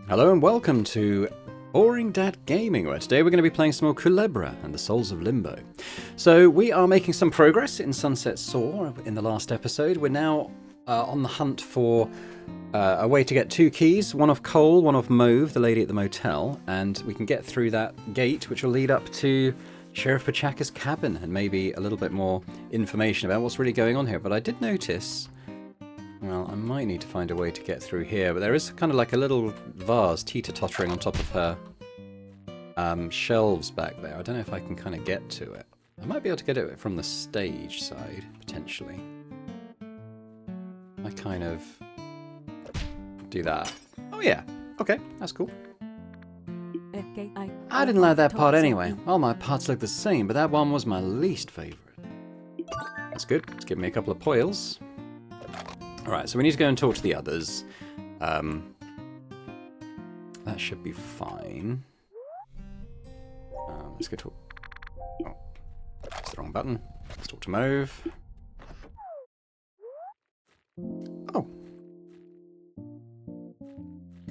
Hello and welcome to Boring Dad Gaming, where today we're going to be playing some more Kulebra and the Souls of Limbo. So we are making some progress in Sunset Soar in the last episode. We're now on the hunt for a way to get two keys, one of Cole, one of Mauve, the lady at the motel, and we can get through that gate which will lead up to Sheriff Pachaka's cabin and maybe a little bit more information about what's really going on here. But I did notice... Well, I might need to find a way to get through here, but there is kind of like a little vase teeter-tottering on top of her shelves back there. I don't know if I can kind of get to it. I might be able to get it from the stage side, potentially. I kind of do that. Oh yeah, okay, that's cool. I didn't like that part anyway. All my parts look the same, but that one was my least favourite. That's good, it's given me a couple of poils. Alright, so we need to go and talk to the others. That should be fine. Let's go talk... Oh, that's the wrong button. Let's talk to Mauve. Oh.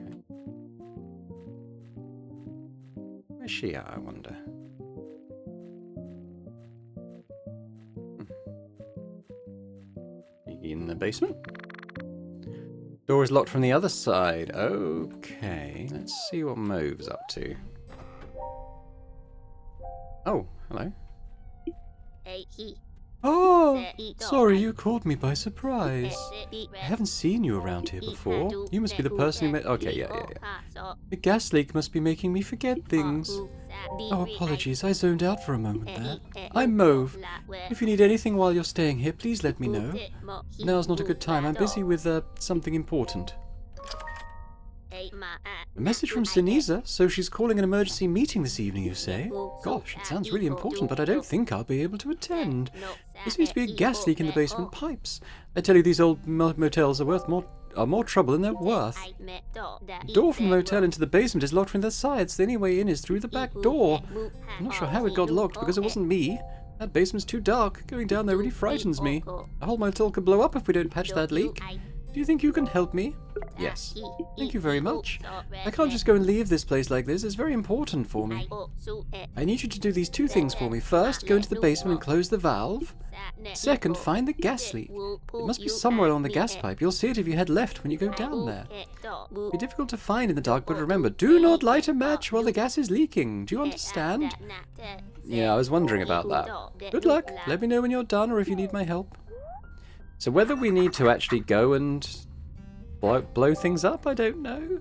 Okay. Where's she at, I wonder? In the basement? Door is locked from the other side. Okay, let's see what Mauve's up to. Oh, hello. Oh, sorry you caught me by surprise. I haven't seen you around here before. You must be the person who made... Okay, yeah. The gas leak must be making me forget things. Oh, apologies, I zoned out for a moment there. I'm Mauve. If you need anything while you're staying here, please let me know. Now's not a good time. I'm busy with something important. A message from Sinisa, so she's calling an emergency meeting this evening, you say? Gosh, it sounds really important, but I don't think I'll be able to attend. There seems to be a gas leak in the basement pipes. I tell you, these old motels are more trouble than they're worth. The door from the motel into the basement is locked from the sides. The only way in is through the back door. I'm not sure how it got locked because it wasn't me. That basement's too dark. Going down there really frightens me. The whole motel could blow up if we don't patch that leak. Do you think you can help me? Yes. Thank you very much. I can't just go and leave this place like this. It's very important for me. I need you to do these two things for me. First, go into the basement and close the valve. Second, find the gas leak. It must be somewhere along the gas pipe. You'll see it if you head left when you go down there. It'll be difficult to find in the dark, but remember, do not light a match while the gas is leaking. Do you understand? Yeah, I was wondering about that. Good luck. Let me know when you're done or if you need my help. So whether we need to actually go and blow things up, I don't know.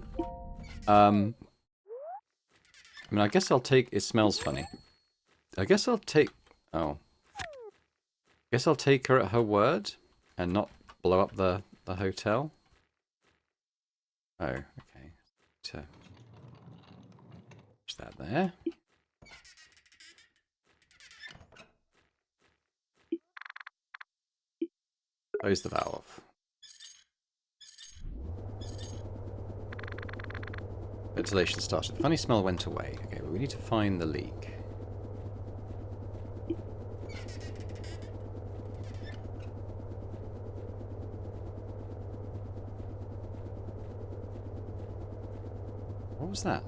I mean, I guess I'll take... It smells funny. I guess I'll take... Oh. I guess I'll take her at her word and not blow up the hotel. Oh, okay. So, push that there. Close the valve. Ventilation started. The funny smell went away. Okay, but we need to find the leak. What was that?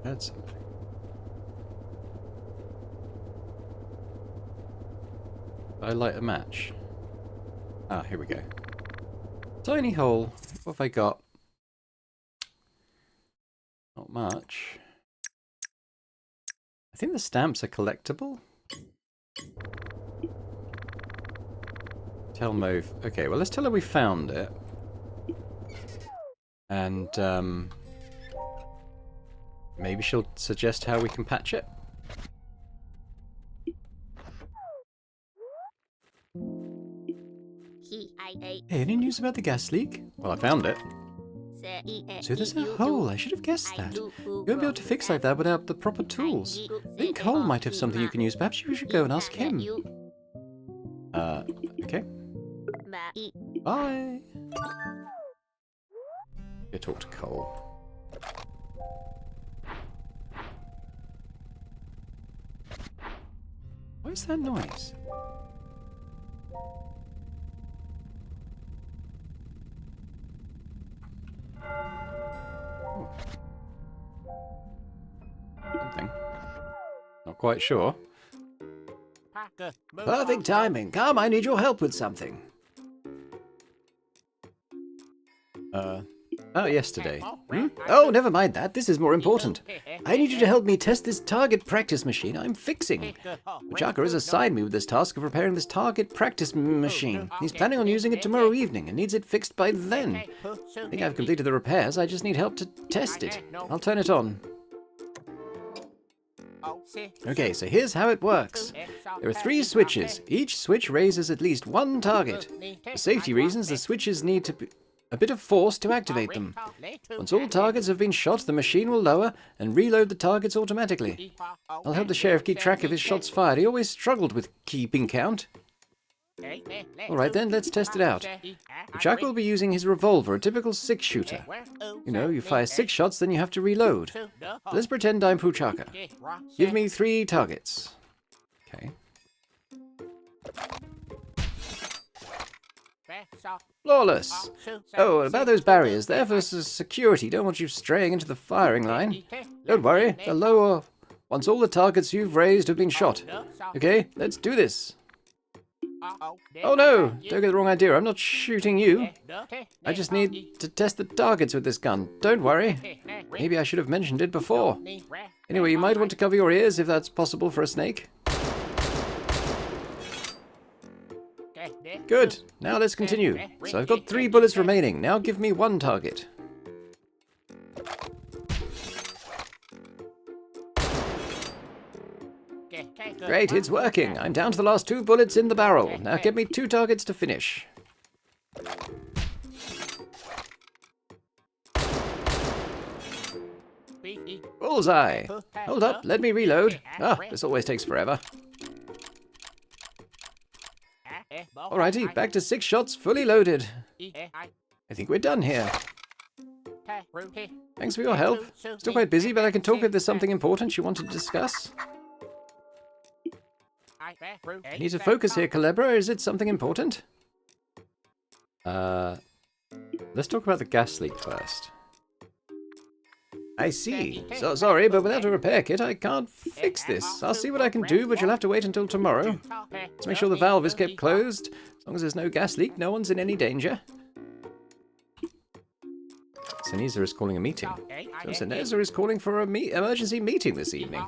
I heard something. I light a match. Ah, here we go. Tiny hole. What have I got? Not much. I think the stamps are collectible. Tell Mauve. Okay, well, let's tell her we found it. And, maybe she'll suggest how we can patch it. Hey, any news about the gas leak? Well, I found it. So there's a hole. I should have guessed that. You won't be able to fix like that without the proper tools. I think Cole might have something you can use. Perhaps you should go and ask him. Okay. Bye. Go talk to Cole. What is that noise? quite sure. Perfect timing. Come, I need your help with something. Oh, yesterday. Oh, never mind that. This is more important. I need you to help me test this target practice machine I'm fixing. Ochaka has assigned me with this task of repairing this target practice machine. He's planning on using it tomorrow evening and needs it fixed by then. I think I've completed the repairs. I just need help to test it. I'll turn it on. Okay, so here's how it works. There are 3 switches. Each switch raises at least 1 target. For safety reasons, the switches need to be a bit of force to activate them. Once all targets have been shot, the machine will lower and reload the targets automatically. I'll help the sheriff keep track of his shots fired. He always struggled with keeping count. Alright then, let's test it out. Ochaka will be using his revolver, a typical 6-shooter. You know, you fire 6 shots, then you have to reload. Let's pretend I'm Ochaka. Give me 3 targets. Okay. Flawless! Oh, about those barriers, they're for security. Don't want you straying into the firing line. Don't worry, they'll lower once all the targets you've raised have been shot. Okay, let's do this. Oh no! Don't get the wrong idea, I'm not shooting you. I just need to test the targets with this gun. Don't worry. Maybe I should have mentioned it before. Anyway, you might want to cover your ears if that's possible for a snake. Good. Now let's continue. So I've got 3 bullets remaining. Now give me 1 target. Great, it's working. I'm down to the last 2 bullets in the barrel. Now give me 2 targets to finish. Bullseye. Hold up, let me reload. This always takes forever. Alrighty, back to 6 shots, fully loaded. I think we're done here. Thanks for your help. Still quite busy, but I can talk if there's something important you want to discuss. I need to focus here, Kulebra. Is it something important? Let's talk about the gas leak first. I see. So sorry, but without a repair kit, I can't fix this. I'll see what I can do, but you'll have to wait until tomorrow. Let's make sure the valve is kept closed. As long as there's no gas leak, no one's in any danger. Sinisa is calling a meeting. So Sinisa is calling for an emergency meeting this evening.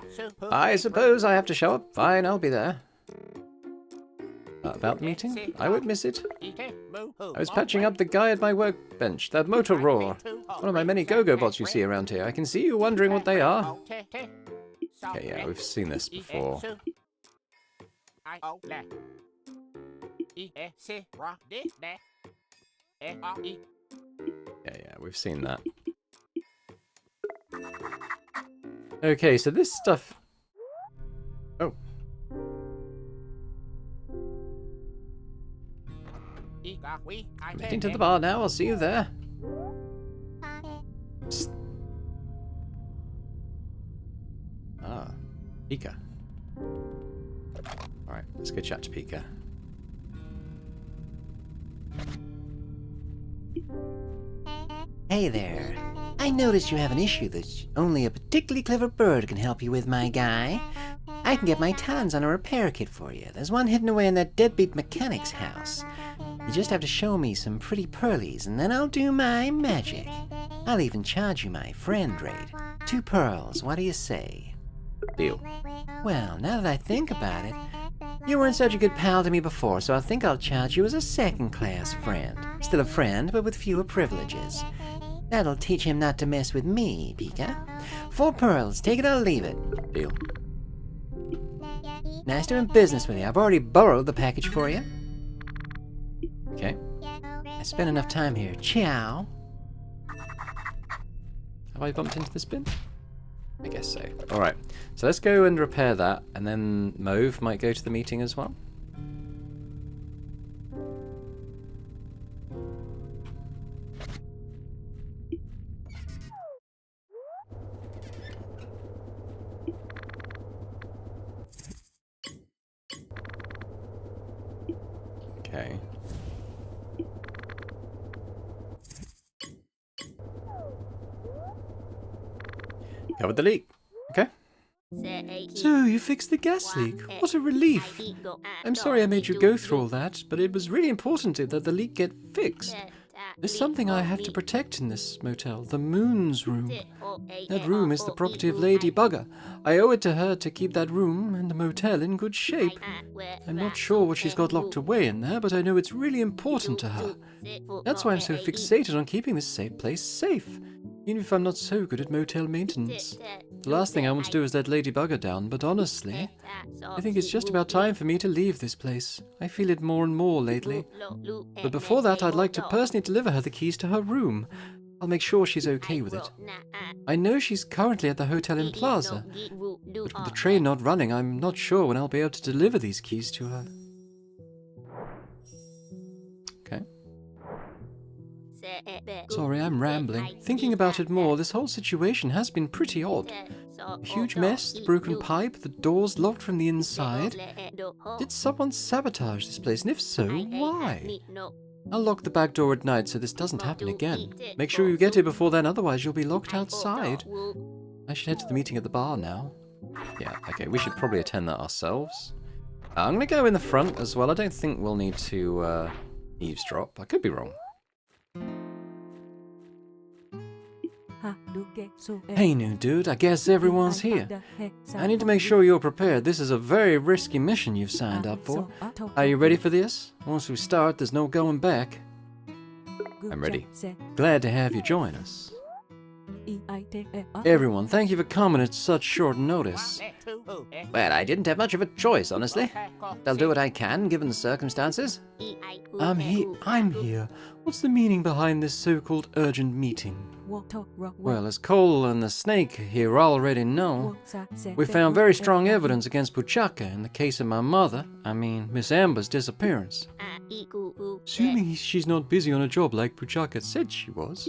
I suppose I have to show up. Fine, I'll be there. About the meeting? I won't miss it. I was patching up the guy at my workbench, that motor roar. One of my many go-go bots you see around here. I can see you wondering what they are. Okay, yeah, we've seen this before. Yeah, we've seen that. Okay, so this stuff... Oh. I'm heading to the bar now. I'll see you there. Psst. Pika. Alright, let's go chat to Pika. Hey there. I noticed you have an issue that only a particularly clever bird can help you with, my guy. I can get my talons on a repair kit for you. There's one hidden away in that deadbeat mechanic's house. You just have to show me some pretty pearlies, and then I'll do my magic. I'll even charge you my friend rate. 2 pearls, what do you say? Deal. Well, now that I think about it, you weren't such a good pal to me before, so I think I'll charge you as a second-class friend. Still a friend, but with fewer privileges. That'll teach him not to mess with me, Pika. 4 pearls, take it or leave it. Deal. Nice doing business with you. I've already borrowed the package for you. Okay. I spent enough time here. Ciao. Have I bumped into this bin? I guess so. Alright, so let's go and repair that, and then Mauve might go to the meeting as well. Okay. Covered the leak. Okay. So, you fixed the gas leak. What a relief. I'm sorry I made you go through all that, but it was really important that the leak get fixed. There's something I have to protect in this motel, the Moon's room. That room is the property of Lady Bugger. I owe it to her to keep that room and the motel in good shape. I'm not sure what she's got locked away in there, but I know it's really important to her. That's why I'm so fixated on keeping this safe place safe, even if I'm not so good at motel maintenance. The last thing I want to do is let Lady Bugger down, but honestly, I think it's just about time for me to leave this place. I feel it more and more lately. But before that, I'd like to personally deliver her the keys to her room. I'll make sure she's okay with it. I know she's currently at the hotel in Plaza, but with the train not running, I'm not sure when I'll be able to deliver these keys to her. Okay. Sorry, I'm rambling. Thinking about it more, this whole situation has been pretty odd. A huge mess, the broken pipe, the doors locked from the inside. Did someone sabotage this place, and if so, why? I'll lock the back door at night so this doesn't happen again. Make sure you get here before then, otherwise you'll be locked outside. I should head to the meeting at the bar now. Yeah, okay, we should probably attend that ourselves. I'm gonna go in the front as well. I don't think we'll need to eavesdrop. I could be wrong. Hey, new dude, I guess everyone's here. I need to make sure you're prepared. This is a very risky mission you've signed up for. Are you ready for this? Once we start, there's no going back. I'm ready. Glad to have you join us. Everyone, thank you for coming at such short notice. Well, I didn't have much of a choice, honestly. I'll do what I can, given the circumstances. I'm here. What's the meaning behind this so-called urgent meeting? Well, as Cole and the Snake here already know, we found very strong evidence against Puchaka in the case of my mother, Miss Amber's disappearance. Assuming she's not busy on a job like Puchaka said she was.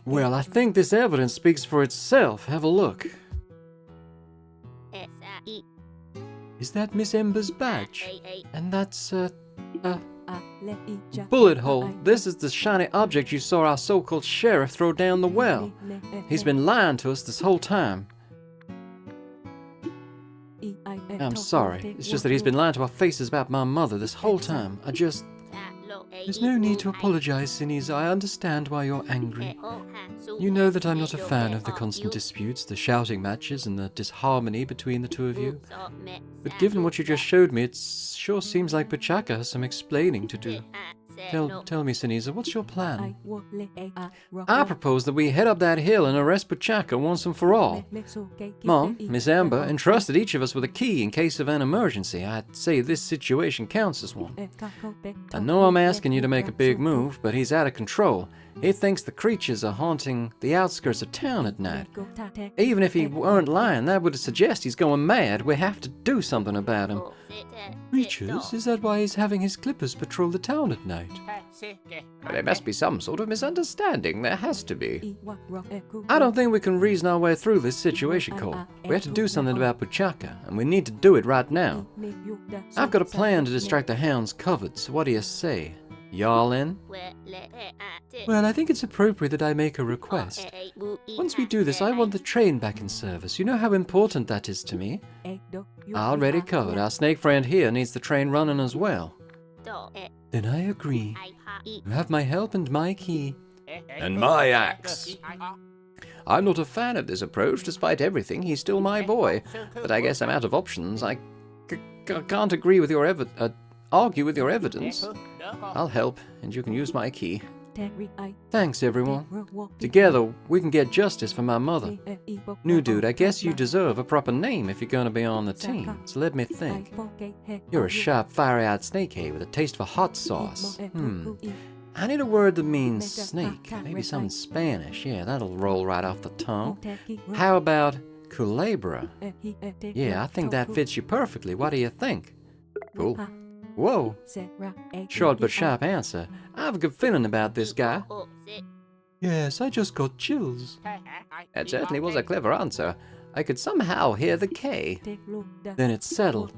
Well, I think this evidence speaks for itself. Have a look. Is that Miss Amber's badge? And that's, bullet hole. This is the shiny object you saw our so-called sheriff throw down the well. He's been lying to us this whole time. I'm sorry. It's just that he's been lying to our faces about my mother this whole time. There's no need to apologize, Sinise. I understand why you're angry. You know that I'm not a fan of the constant disputes, the shouting matches, and the disharmony between the two of you. But given what you just showed me, it sure seems like Puchaka has some explaining to do. Tell me, Sinise, what's your plan? I propose that we head up that hill and arrest Puchaka once and for all. Mom, Miss Amber entrusted each of us with a key in case of an emergency. I'd say this situation counts as one. I know I'm asking you to make a big move, but he's out of control. He thinks the creatures are haunting the outskirts of town at night. Even if he weren't lying, that would suggest he's going mad. We have to do something about him. Creatures? Is that why he's having his clippers patrol the town at night? There must be some sort of misunderstanding. There has to be. I don't think we can reason our way through this situation, Cole. We have to do something about Puchaka, and we need to do it right now. I've got a plan to distract the hounds covered, so what do you say? Y'all in? Well, I think it's appropriate that I make a request. Once we do this, I want the train back in service. You know how important that is to me. Already covered. Our snake friend here needs the train running as well. Then I agree. You have my help and my key. And my axe. I'm not a fan of this approach. Despite everything, he's still my boy. But I guess I'm out of options. I can't agree with your argue with your evidence. I'll help, and you can use my key. Thanks, everyone. Together, we can get justice for my mother. New dude, I guess you deserve a proper name if you're going to be on the team. So let me think. You're a sharp, fiery-eyed snakehead with a taste for hot sauce. I need a word that means snake. Maybe something Spanish. Yeah, that'll roll right off the tongue. How about Kulebra? Yeah, I think that fits you perfectly. What do you think? Cool. Whoa. Short but sharp answer. I have a good feeling about this guy. Yes, I just got chills. That certainly was a clever answer. I could somehow hear the K. Then it's settled.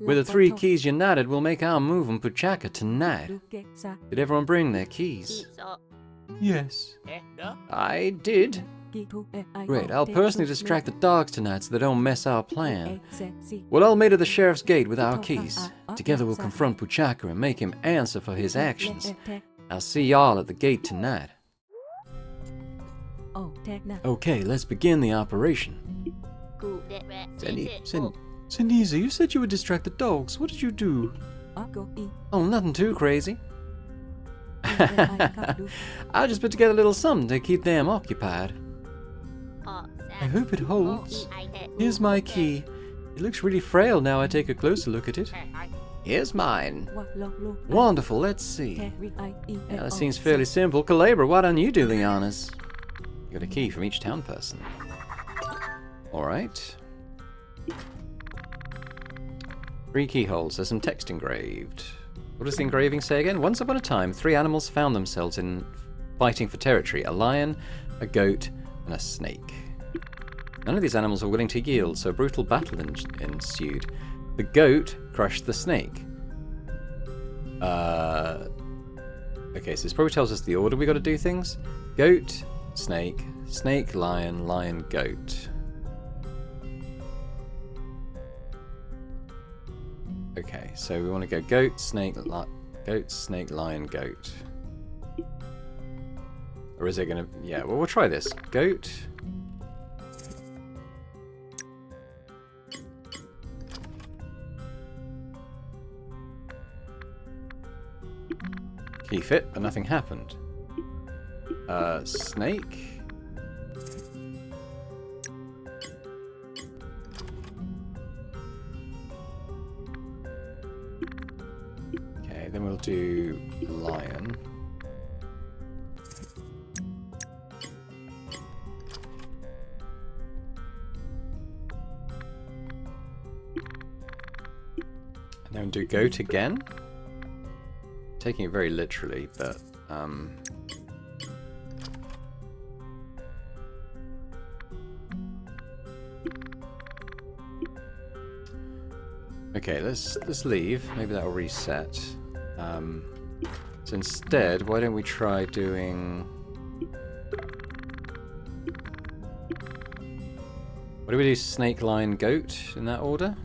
With the 3 keys united, we'll make our move on Puchaka tonight. Did everyone bring their keys? Yes. I did. Great, I'll personally distract the dogs tonight so they don't mess our plan. We'll all meet at the sheriff's gate with our keys. Together we'll confront Puchaka and make him answer for his actions. I'll see y'all at the gate tonight. Okay, let's begin the operation. Seniza, you said you would distract the dogs. What did you do? Oh, nothing too crazy. I just put together a little something to keep them occupied. I hope it holds. Here's my key. It looks really frail now I take a closer look at it. Here's mine. Wonderful, let's see. Yeah, that seems fairly simple. Kulebra, why don't you do the honors? You got a key from each town person. Alright. 3 keyholes. There's some text engraved. What does the engraving say again? Once upon a time, 3 animals found themselves in fighting for territory. A lion, a goat, and a snake. None of these animals were willing to yield, so a brutal battle ensued. The goat crushed the snake. Okay, so this probably tells us the order we got to do things. Goat, snake, snake, lion, lion, goat. Okay, so we want to go goat, snake, lion, goat. Or is it going to... Yeah, well, we'll try this. Goat. Key fit, but nothing happened. Snake. Okay, then we'll do lion. And then do goat again. Taking it very literally, but okay, let's leave. Maybe that'll reset. So instead, why don't we try doing... What do we do? Snake, lion, goat in that order?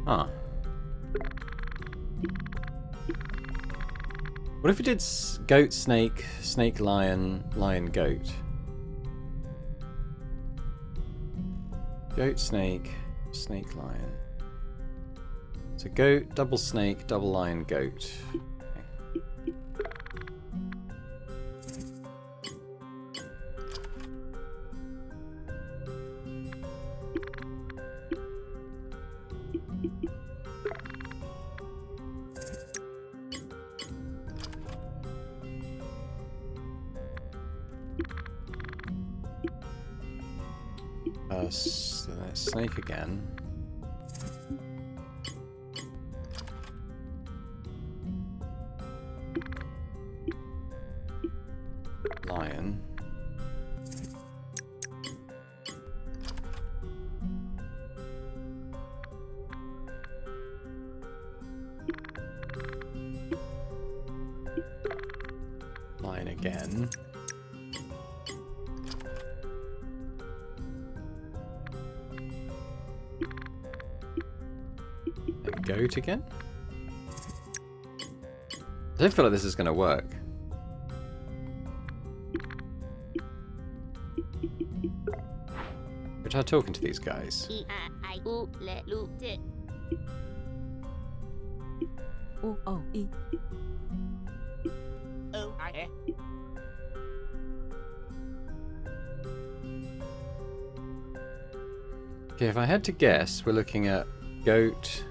Huh. What if we did goat, snake, snake, lion, lion, goat? Goat, snake, snake, lion. So goat, double snake, double lion, goat. So that's snake again. Lion. Lion again. Goat again? I don't feel like this is going to work. We'll try talking to these guys. Okay, if I had to guess, we're looking at goat,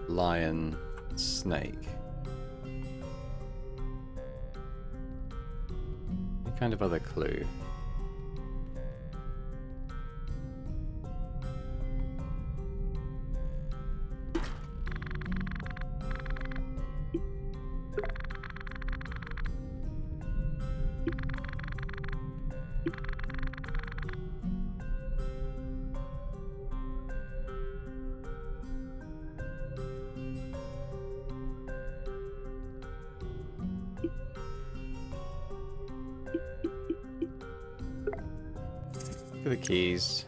lion, snake. kind of other clue? The keys.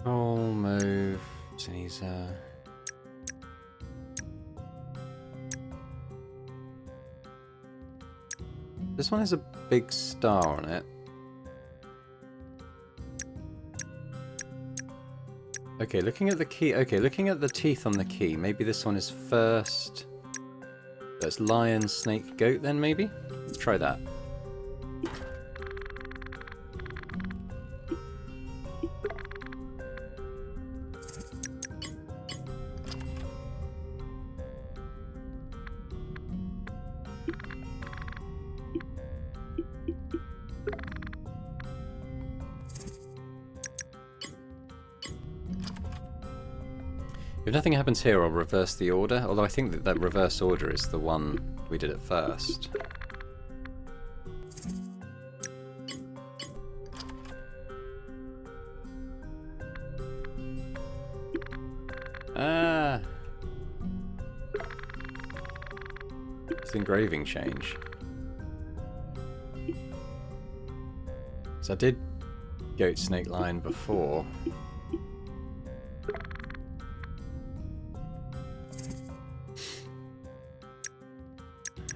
Roll, move, teaser. This one has a big star on it. Okay, looking at the key. Okay, looking at the teeth on the key. Maybe this one is first. That's lion, snake, goat then maybe? Let's try that. If nothing happens here, I'll reverse the order, although I think that that reverse order is the one we did at first. Ah! It's the engraving change. So I did goat, snake, lion before.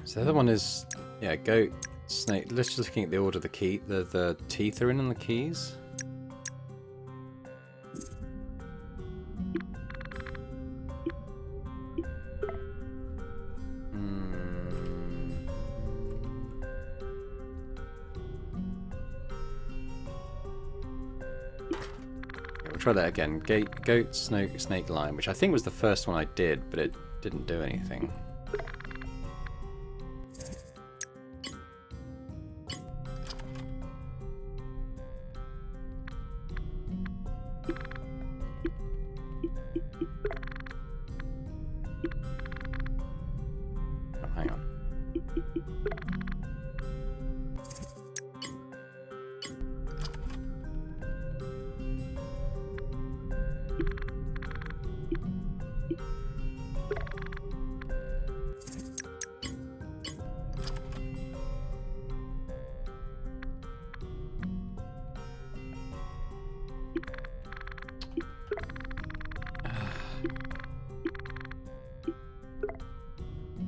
So the other one is, yeah, goat, snake. Let's just looking at the order the key, the teeth are in on the keys. Yeah, we'll try that again. Goat, snake, lion, which I think was the first one I did, but it didn't do anything.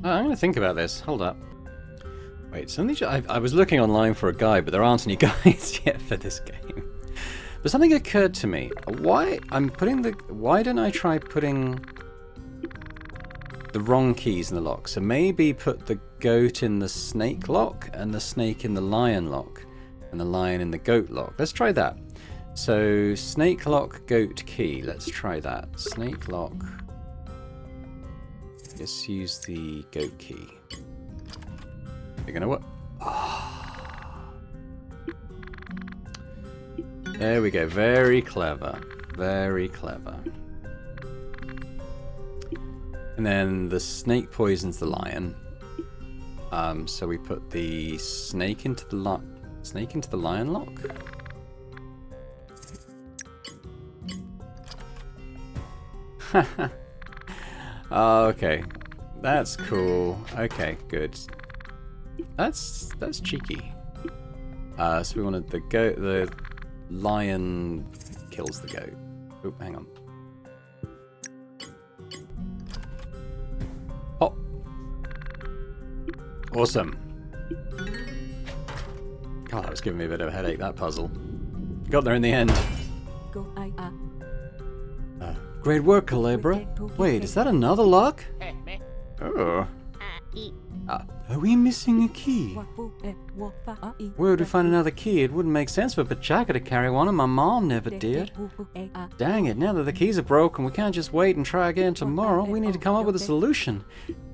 I'm going to think about this. Hold up. Wait, I was looking online for a guide, but there aren't any guides yet for this game. But something occurred to me. Why don't I try putting the wrong keys in the lock? So maybe put the goat in the snake lock, and the snake in the lion lock, and the lion in the goat lock. Let's try that. So snake lock, goat key. Let's try that. Snake lock. Let's use the goat key. You're gonna what? Oh. There we go. Very clever. Very clever. And then the snake poisons the lion. So we put the snake into the lion lock. Oh, okay, that's cool. Okay, good. That's cheeky. So we wanted the goat. The lion kills the goat. Oh, hang on. Oh, awesome. God, that was giving me a bit of a headache. That puzzle. Got there in the end. Great work, Kulebra. Wait, is that another lock? Oh. Are we missing a key? Where would we find another key? It wouldn't make sense for Pachaka to carry one, and my mom never did. Dang it, now that the keys are broken, we can't just wait and try again tomorrow. We need to come up with a solution.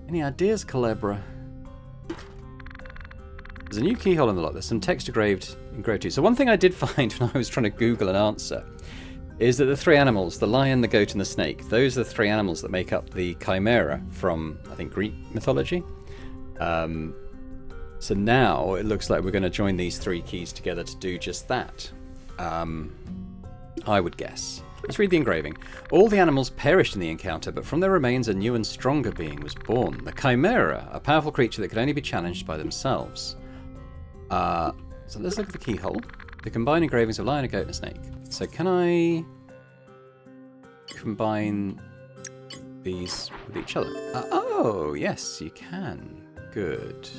Any ideas, Kulebra? There's a new keyhole in the lock. There's some text engraved too. So one thing I did find when I was trying to Google an answer is that the three animals, the lion, the goat, and the snake, those are the three animals that make up the chimera from, I think, Greek mythology. So now it looks like we're going to join these three keys together to do just that. I would guess. Let's read the engraving. All the animals perished in the encounter, but from their remains a new and stronger being was born. The chimera, a powerful creature that could only be challenged by themselves. So let's look at the keyhole. The combined engravings of a lion, a goat, and a snake. So can I combine these with each other? Oh, yes, you can. Good.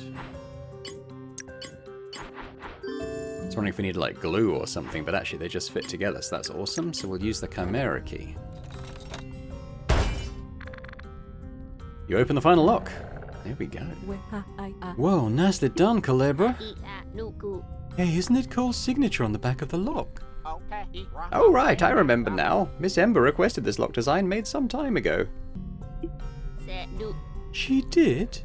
I was wondering if we need like glue or something, but actually they just fit together, so that's awesome. So we'll use the chimera key. You open the final lock. There we go. Whoa, nicely done, Kulebra. Hey, isn't it Cole's signature on the back of the lock? Oh, right, I remember now. Miss Ember requested this lock design made some time ago. She did?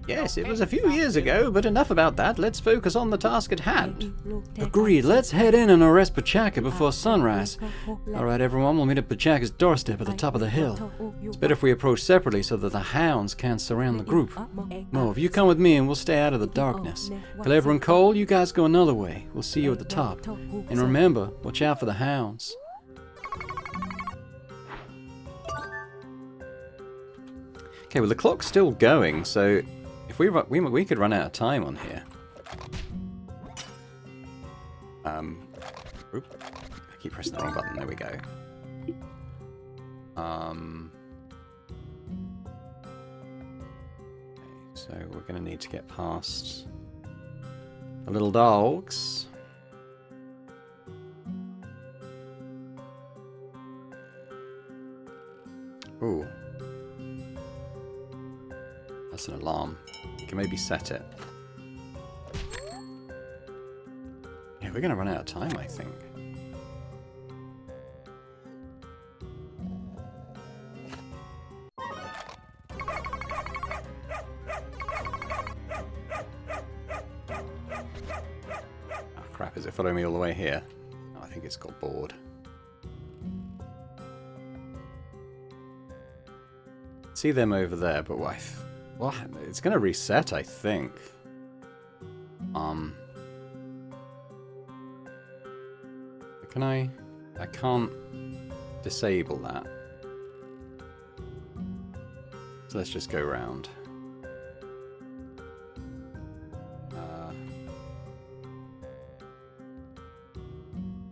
Yes, it was a few years ago, but enough about that. Let's focus on the task at hand. Agreed. Let's head in and arrest Pachaka before sunrise. Alright, everyone, we'll meet at Pachaka's doorstep at the top of the hill. It's better if we approach separately so that the hounds can't surround the group. Mauve, you come with me and we'll stay out of the darkness. Kulebra and Cole, you guys go another way. We'll see you at the top. And remember, watch out for the hounds. Okay, well the clock's still going, so if we could run out of time on here. Oop, I keep pressing the wrong button. There we go. Okay, so we're going to need to get past the little dogs. Ooh. That's an alarm. You can maybe set it. Yeah, we're going to run out of time, I think. Oh crap, is it following me all the way here? Oh, I think it's got bored. See them over there, but what? Well, it's going to reset, I think. Can I can't disable that. So let's just go around.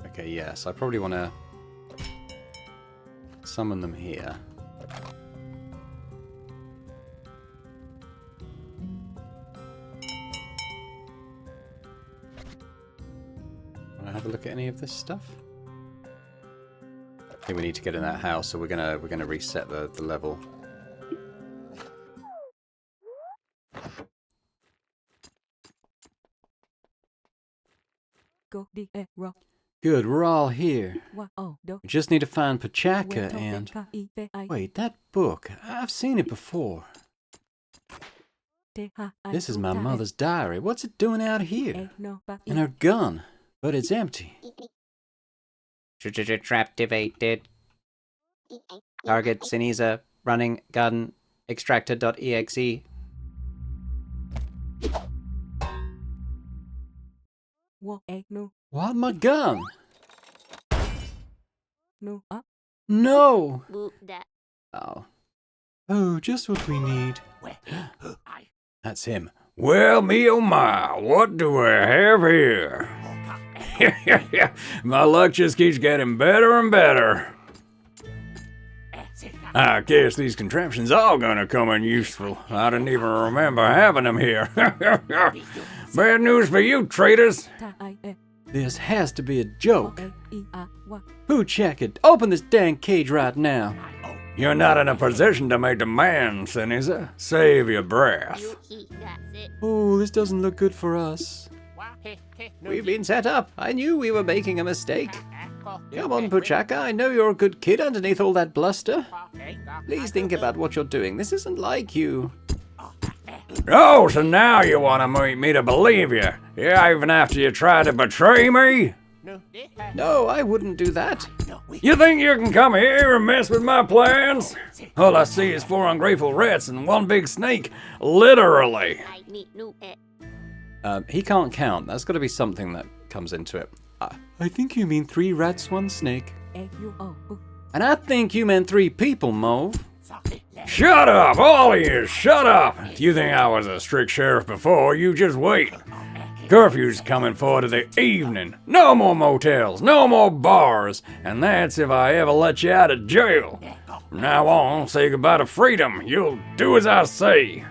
Okay, yes, I probably want to summon them here. Have a look at any of this stuff. I think we need to get in that house, so we're gonna reset the level. Good, we're all here. We just need to find Pachaka and... Wait, that book. I've seen it before. This is my mother's diary. What's it doing out here? And her gun. But it's empty. Traptivated. Target Sinisa running gun extractor.exe. What? My gun? No! Oh. Oh, just what we need. That's him. Well, me oh my, what do I have here? My luck just keeps getting better and better. I guess these contraptions are gonna come in useful. I didn't even remember having them here. Bad news for you, traitors. This has to be a joke. Who check it? Open this dang cage right now. You're not in a position to make demands, Sinisa. Save your breath. Oh, this doesn't look good for us. We've been set up. I knew we were making a mistake. Come on, Pachaka. I know you're a good kid underneath all that bluster. Please think about what you're doing. This isn't like you. Oh, so now you want to make me to believe you? Yeah, even after you tried to betray me? No, I wouldn't do that. You think you can come here and mess with my plans? All I see is 4 ungrateful rats and 1 big snake. Literally. He can't count. That's got to be something that comes into it. I think you mean 3 rats, 1 snake. And I think you meant 3 people, Mauve. Shut up, all of you, shut up. If you think I was a strict sheriff before, you just wait. Curfew's coming for to the evening. No more motels, no more bars, and that's if I ever let you out of jail. From now on, say goodbye to freedom. You'll do as I say.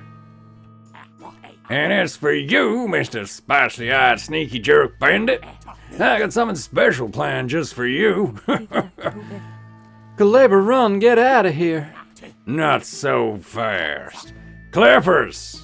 And as for you, Mr. Spicy-eyed sneaky jerk bandit, I got something special planned just for you. Kulebra, run, get out of here. Not so fast. Clippers!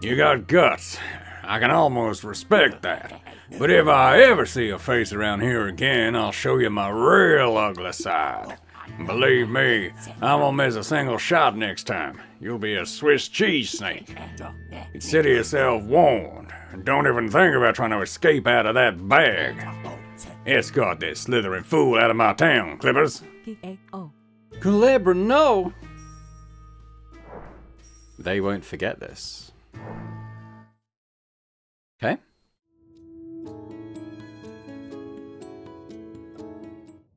You got guts. I can almost respect that. But if I ever see a face around here again, I'll show you my real ugly side. Believe me, I won't miss a single shot next time. You'll be a Swiss cheese snake. Consider yourself warned. And don't even think about trying to escape out of that bag. Escort this slithering fool out of my town, Clippers. Kulebra, no! They won't forget this. Okay.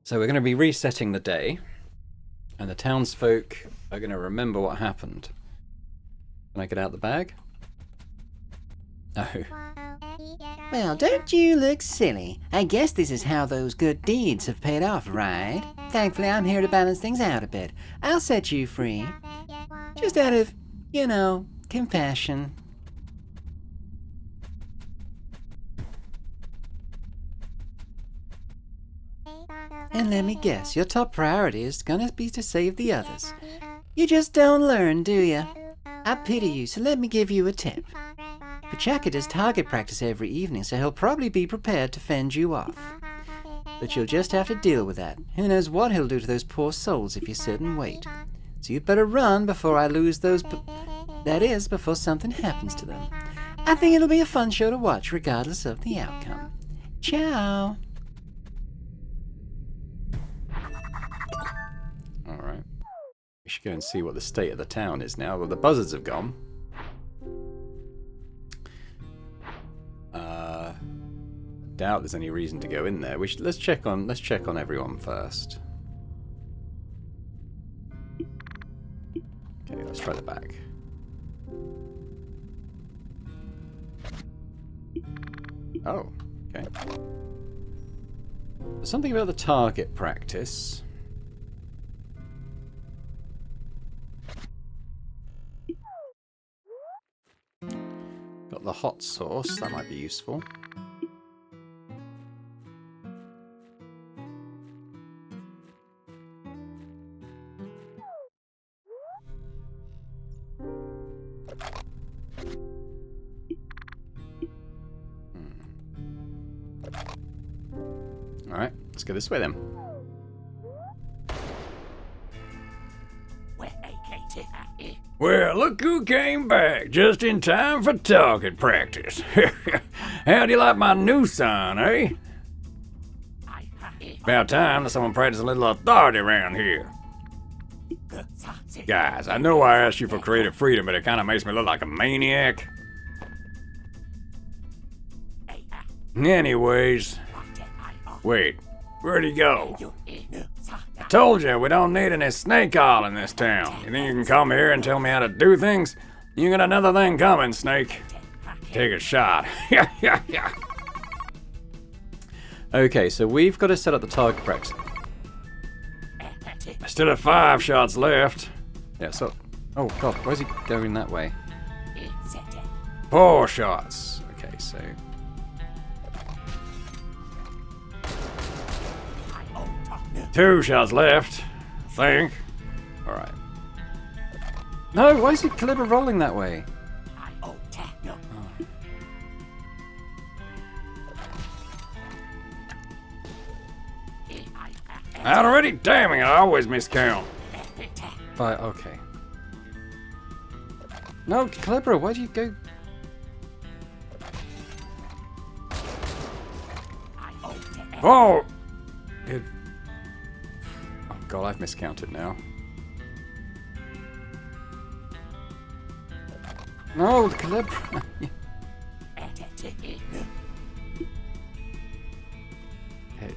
So we're going to be resetting the day, and the townsfolk are going to remember what happened. Can I get out the bag? Oh. Well, don't you look silly. I guess this is how those good deeds have paid off, right? Thankfully, I'm here to balance things out a bit. I'll set you free. Just out of, compassion. And let me guess, your top priority is gonna be to save the others. You just don't learn, do you? I pity you, so let me give you a tip. Pachaka does target practice every evening, so he'll probably be prepared to fend you off. But you'll just have to deal with that. Who knows what he'll do to those poor souls if you sit and wait. So you'd better run before I lose those that is, before something happens to them. I think it'll be a fun show to watch, regardless of the outcome. Ciao! Alright. We should go and see what the state of the town is now. Well, the buzzards have gone. Doubt there's any reason to go in there. Let's check on everyone first. Okay, let's try the back. Oh, okay. There's something about the target practice. Got the hot sauce, that might be useful. Alright, let's go this way then. Well, look who came back, just in time for target practice. How do you like my new sign, eh? About time that someone practice a little authority around here. Guys, I know I asked you for creative freedom, but it kind of makes me look like a maniac. Anyways, wait, where'd he go? I told you, we don't need any snake oil in this town. You think you can come here and tell me how to do things? You got another thing coming, Snake. Take a shot. Okay, so we've got to set up the target practice. I still have 5 shots left. Yeah, so... Oh god, why is he going that way? 4 shots. Okay, so... Two shots left, I think. Alright. No, why is he Kulebra rolling that way? Oh. Out already? Damn it, I always miscount. But okay. No, Kulebra, why do you go? Oh! It... Oh god, I've miscounted now. No, Kulebra. Hey.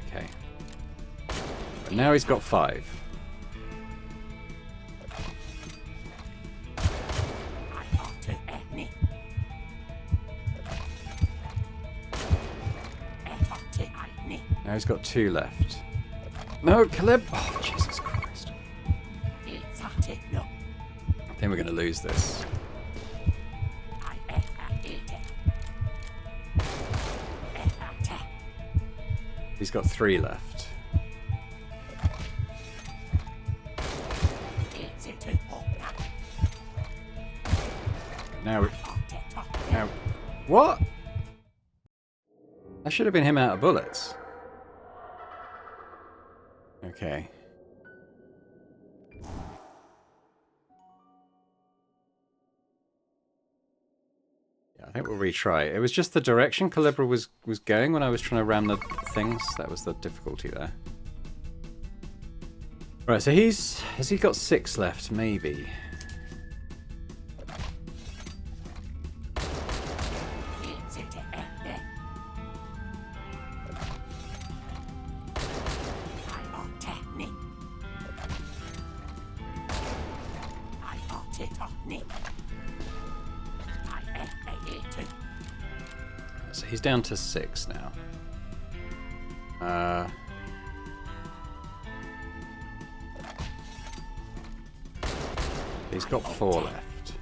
Okay. But now he's got 5. Now he's got 2 left. No, Kulebra. Oh, Jesus Christ. I think we're going to lose this. He's got 3 left. Now, what? That should have been him out of bullets. Okay. Yeah, I think we'll retry. It was just the direction Kulebra was going when I was trying to ram the things. That was the difficulty there. Right, so has he got 6 left? Maybe. So he's down to 6 now. He's got 4 left.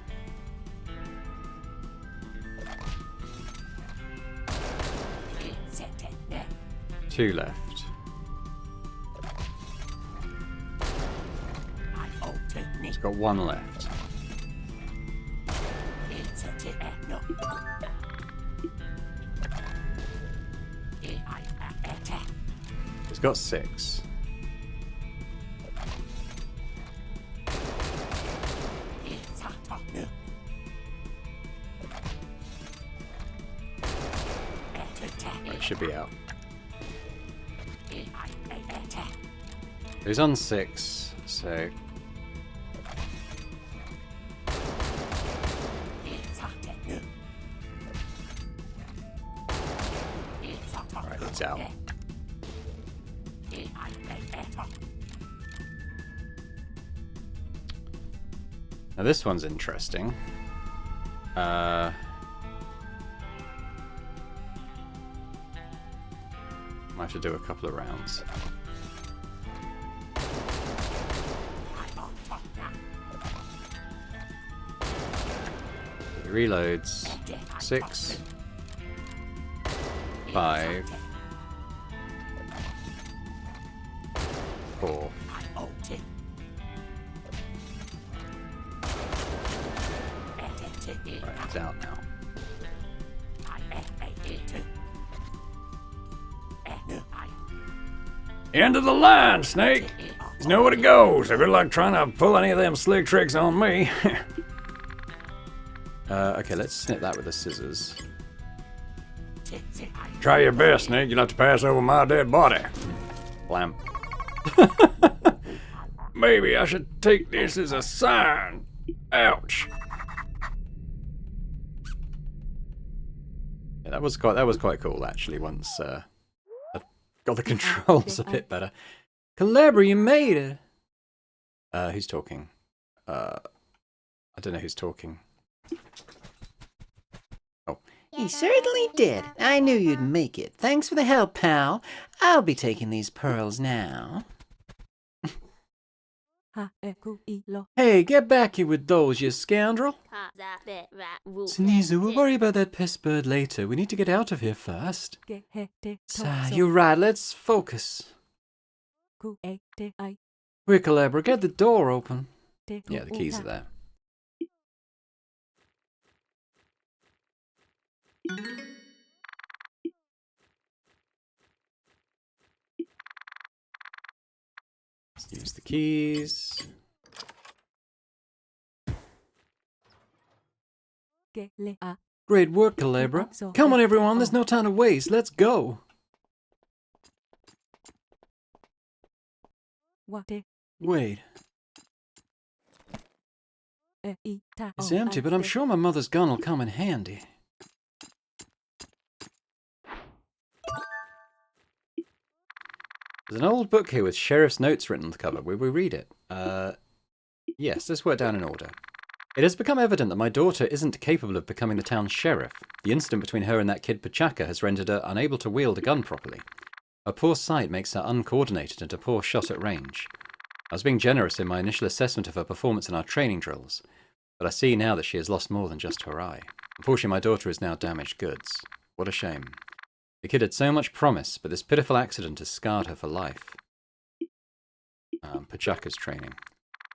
Two left. He's got 1 left. He's got 6. Right, should be out. He's on 6, so... Right, he's out. Now this one's interesting. Might have to do a couple of rounds. He reloads. 6, 5, 4. Right, he's out now. End of the line, Snake! There's nowhere to go, so good luck trying to pull any of them slick tricks on me. Okay, let's snip that with the scissors. Try your best, Snake. You'll have to pass over my dead body. Blam. Maybe I should take this as a sign. Ouch. Yeah, that was quite cool actually. Once I got the controls a bit better. Kulebra, you made it. Who's talking? I don't know who's talking. Oh, He certainly did. I knew you'd make it. Thanks for the help, pal. I'll be taking these pearls now. hey, get back here with those, you scoundrel! Sneezer, we'll worry about that pest bird later. We need to get out of here first. You're right. Let's focus. Quick, Kulebra, get the door open. Yeah, the keys are there. keys. Great work, Kulebra. Come on, everyone, there's no time to waste. Let's go. Wait. It's empty, but I'm sure my mother's gun will come in handy. There's an old book here with sheriff's notes written on the cover. Will we read it? Yes, let's work down in order. It has become evident that my daughter isn't capable of becoming the town's sheriff. The incident between her and that kid Pachaka has rendered her unable to wield a gun properly. Her poor sight makes her uncoordinated and a poor shot at range. I was being generous in my initial assessment of her performance in our training drills, but I see now that she has lost more than just her eye. Unfortunately, my daughter is now damaged goods. What a shame. The kid had so much promise, but this pitiful accident has scarred her for life. Pachaka's training.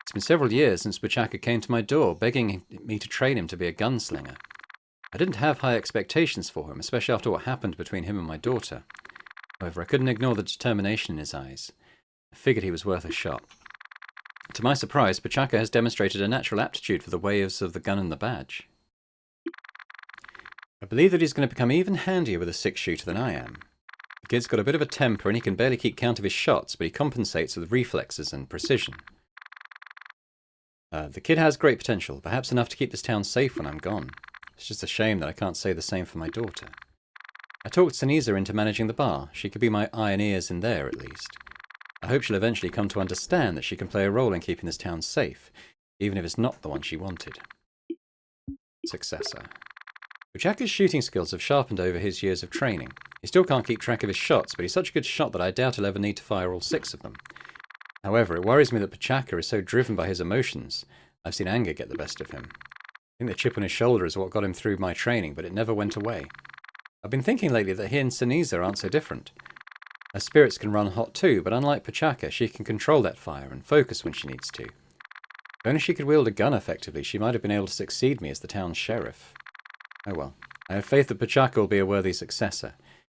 It's been several years since Pachaka came to my door, begging me to train him to be a gunslinger. I didn't have high expectations for him, especially after what happened between him and my daughter. However, I couldn't ignore the determination in his eyes. I figured he was worth a shot. To my surprise, Pachaka has demonstrated a natural aptitude for the ways of the gun and the badge. I believe that he's going to become even handier with a six-shooter than I am. The kid's got a bit of a temper and he can barely keep count of his shots, but he compensates with reflexes and precision. The kid has great potential, perhaps enough to keep this town safe when I'm gone. It's just a shame that I can't say the same for my daughter. I talked Sinisa into managing the bar. She could be my eye and ears in there, at least. I hope she'll eventually come to understand that she can play a role in keeping this town safe, even if it's not the one she wanted. Successor. Pachaka's shooting skills have sharpened over his years of training. He still can't keep track of his shots, but he's such a good shot that I doubt he'll ever need to fire all 6 of them. However, it worries me that Pachaka is so driven by his emotions. I've seen anger get the best of him. I think the chip on his shoulder is what got him through my training, but it never went away. I've been thinking lately that he and Sinisa aren't so different. Her spirits can run hot too, but unlike Pachaka, she can control that fire and focus when she needs to. If only she could wield a gun effectively, she might have been able to succeed me as the town's sheriff. Oh well, I have faith that Pachaka will be a worthy successor.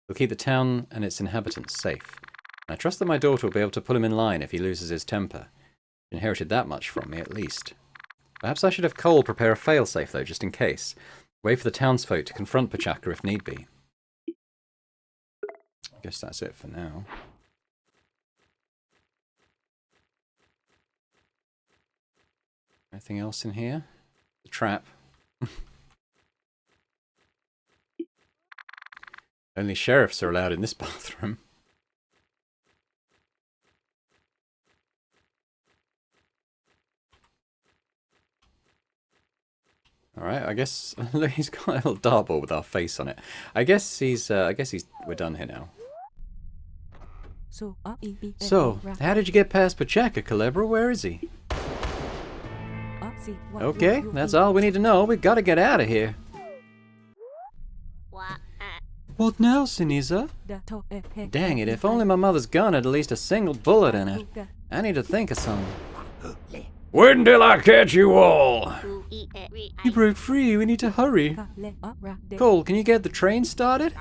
He'll keep the town and its inhabitants safe. And I trust that my daughter will be able to pull him in line if he loses his temper. He inherited that much from me, at least. Perhaps I should have Cole prepare a failsafe, though, just in case. Wait for the townsfolk to confront Pachaka if need be. I guess that's it for now. Anything else in here? The trap. Only sheriffs are allowed in this bathroom. Alright, I guess he's got a little dartboard with our face on it. I guess we're done here now. So, how did you get past Pachaka, Kulebra? Where is he? Okay, that's all we need to know. We've got to get out of here. What now, Sinisa? Dang it, if only my mother's gun had at least a single bullet in it. I need to think of something. Wait until I catch you all. You broke free, we need to hurry. Cole, can you get the train started?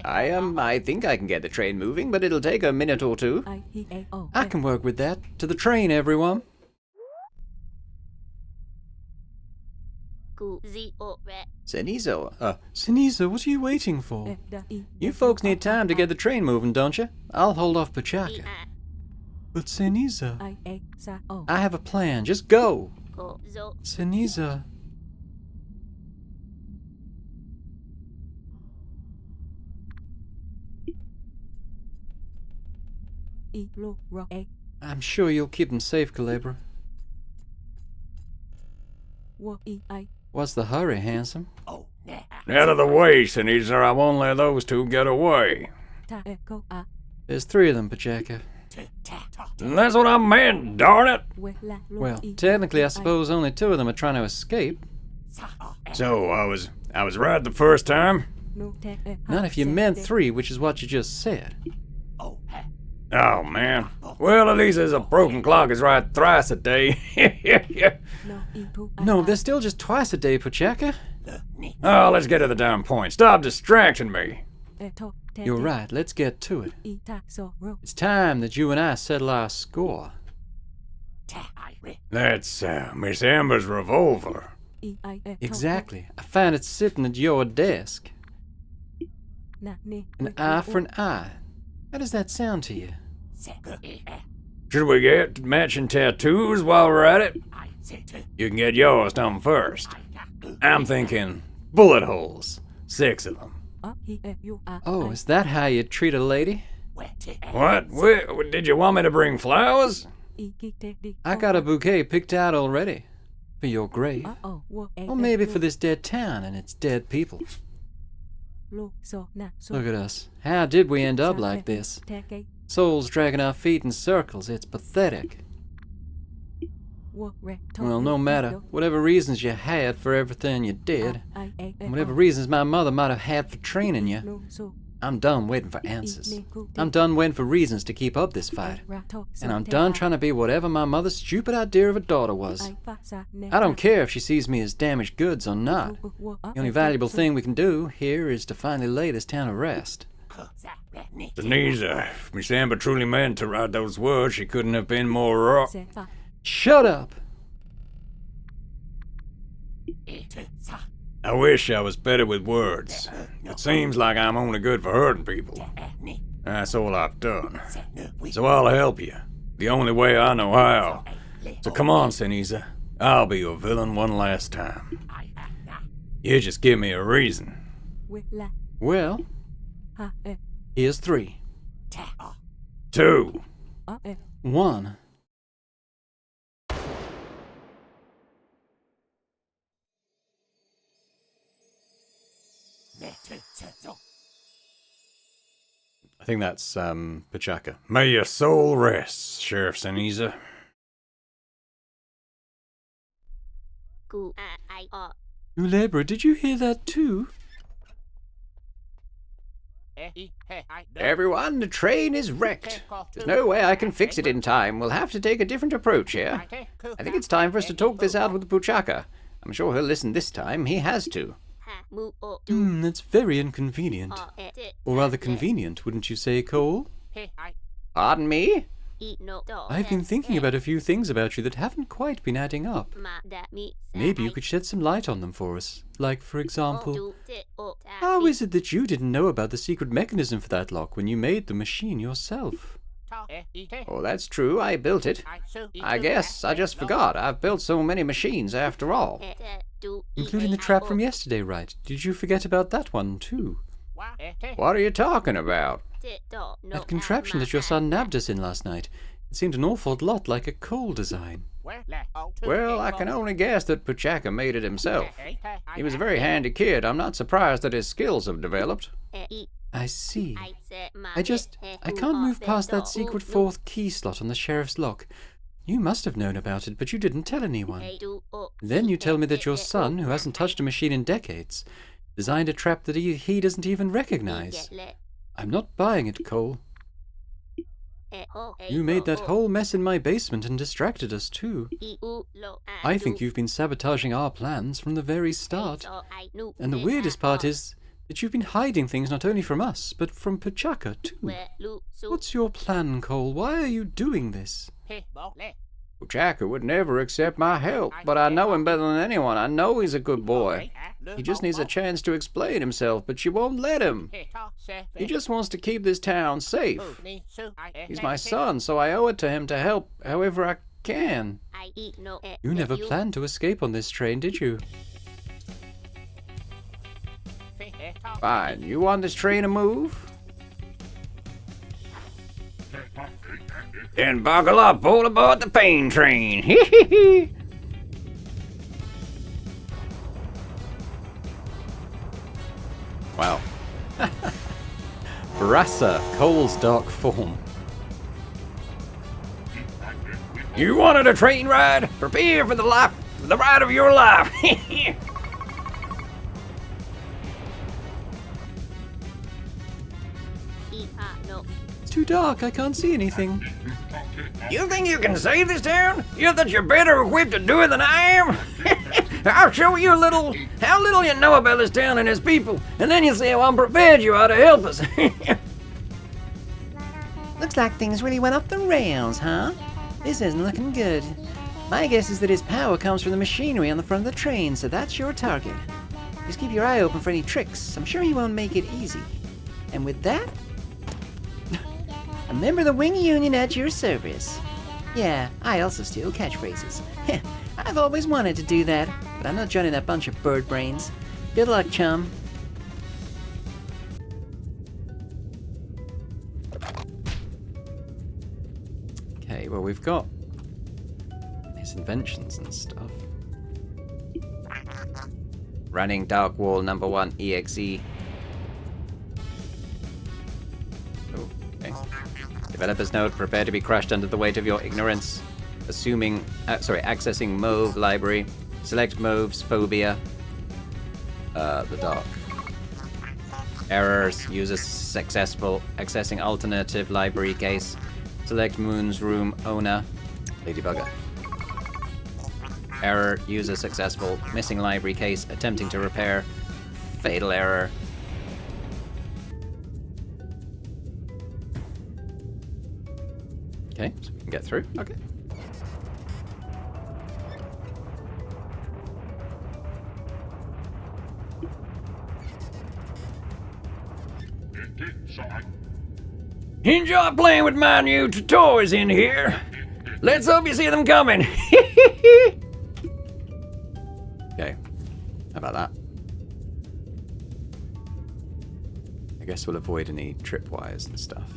I think I can get the train moving, but it'll take a minute or two. I can work with that. To the train, everyone. Sinisa, what are you waiting for? You folks need time to get the train moving, don't you? I'll hold off Pachaka. But Sinisa, I have a plan. Just go. Sinisa. I'm sure you'll keep them safe, Kulebra. What's the hurry, handsome? Out of the way, Sinisa. I won't let those two get away. There's 3 of them, Pachaka. That's what I meant, darn it! Well, technically, I suppose only 2 of them are trying to escape. So, I was right the first time? Not if you meant 3, which is what you just said. Oh, man. Well, at least there's a broken clock is right thrice a day. No, they're still just twice a day, Pachaka. Oh, let's get to the damn point. Stop distracting me. You're right, let's get to it. It's time that you and I settle our score. That's Miss Amber's revolver. Exactly. I found it sitting at your desk. An eye for an eye. How does that sound to you? Should we get matching tattoos while we're at it? You can get yours done first. I'm thinking bullet holes. 6 of them. Oh, is that how you treat a lady? What? Did you want me to bring flowers? I got a bouquet picked out already. For your grave. Or maybe for this dead town and its dead people. Look at us. How did we end up like this? Souls dragging our feet in circles. It's pathetic. Well, no matter. Whatever reasons you had for everything you did, and whatever reasons my mother might have had for training you, I'm done waiting for answers. I'm done waiting for reasons to keep up this fight. And I'm done trying to be whatever my mother's stupid idea of a daughter was. I don't care if she sees me as damaged goods or not. The only valuable thing we can do here is to finally lay this town to rest. Denise, if Miss Amber truly meant to write those words, she couldn't have been more wrong. Shut up! I wish I was better with words. It seems like I'm only good for hurting people. That's all I've done. So I'll help you. The only way I know how. So come on, Seniza. I'll be your villain one last time. You just give me a reason. Well, here's 3. 2. 1. I think that's, Pachaka. May your soul rest, Sheriff Seniza. Kulebra, did you hear that too? Everyone, the train is wrecked. There's no way I can fix it in time. We'll have to take a different approach here. I think it's time for us to talk this out with the Puchaka. I'm sure he'll listen this time. He has to. That's very inconvenient. Or rather convenient, wouldn't you say, Cole? Pardon me? I've been thinking about a few things about you that haven't quite been adding up. Maybe you could shed some light on them for us. Like, for example, how is it that you didn't know about the secret mechanism for that lock when you made the machine yourself? Oh, that's true. I built it. I guess I just forgot. I've built so many machines after all. Including the trap from yesterday, right? Did you forget about that one, too? What are you talking about? That contraption that your son nabbed us in last night. It seemed an awful lot like a Cole design. Well, I can only guess that Puchaka made it himself. He was a very handy kid. I'm not surprised that his skills have developed. I see. I can't move past that secret 4th key slot on the sheriff's lock. You must have known about it, but you didn't tell anyone. Then you tell me that your son, who hasn't touched a machine in decades, designed a trap that he doesn't even recognize. I'm not buying it, Cole. You made that whole mess in my basement and distracted us, too. I think you've been sabotaging our plans from the very start. And the weirdest part is that you've been hiding things not only from us, but from Puchaka, too. What's your plan, Cole? Why are you doing this? Puchaka would never accept my help, but I know him better than anyone. I know he's a good boy. He just needs a chance to explain himself, but she won't let him. He just wants to keep this town safe. He's my son, so I owe it to him to help however I can. You never planned to escape on this train, did you? Fine. You want this train to move? Then buckle up, all aboard the pain train. Hee hee hee. Wow. Brassa, Cole's dark form. You wanted a train ride? Prepare for the ride of your life. It's too dark, I can't see anything. You think you can save this town? You think you're better equipped to do it than I am? I'll show you how little you know about this town and its people, and then you'll see how unprepared you are to help us. Looks like things really went off the rails, huh? This isn't looking good. My guess is that his power comes from the machinery on the front of the train, so that's your target. Just keep your eye open for any tricks. I'm sure he won't make it easy. And with that, a member of the Wing Union at your service. Yeah, I also steal catchphrases. I've always wanted to do that, but I'm not joining that bunch of bird brains. Good luck, chum. Okay, well, we've got his inventions and stuff. Running Dark Wall number 1 EXE. Oh, okay. Developers note, prepare to be crushed under the weight of your ignorance. Accessing Mauve library. Select Mauve's phobia. The dark. Errors. User successful. Accessing alternative library case. Select Moon's room owner. Ladybugger. Error. User successful. Missing library case. Attempting to repair. Fatal error. Okay, so we can get through. Okay. Enjoy playing with my new toys in here. Let's hope you see them coming. Okay. How about that? I guess we'll avoid any tripwires and stuff.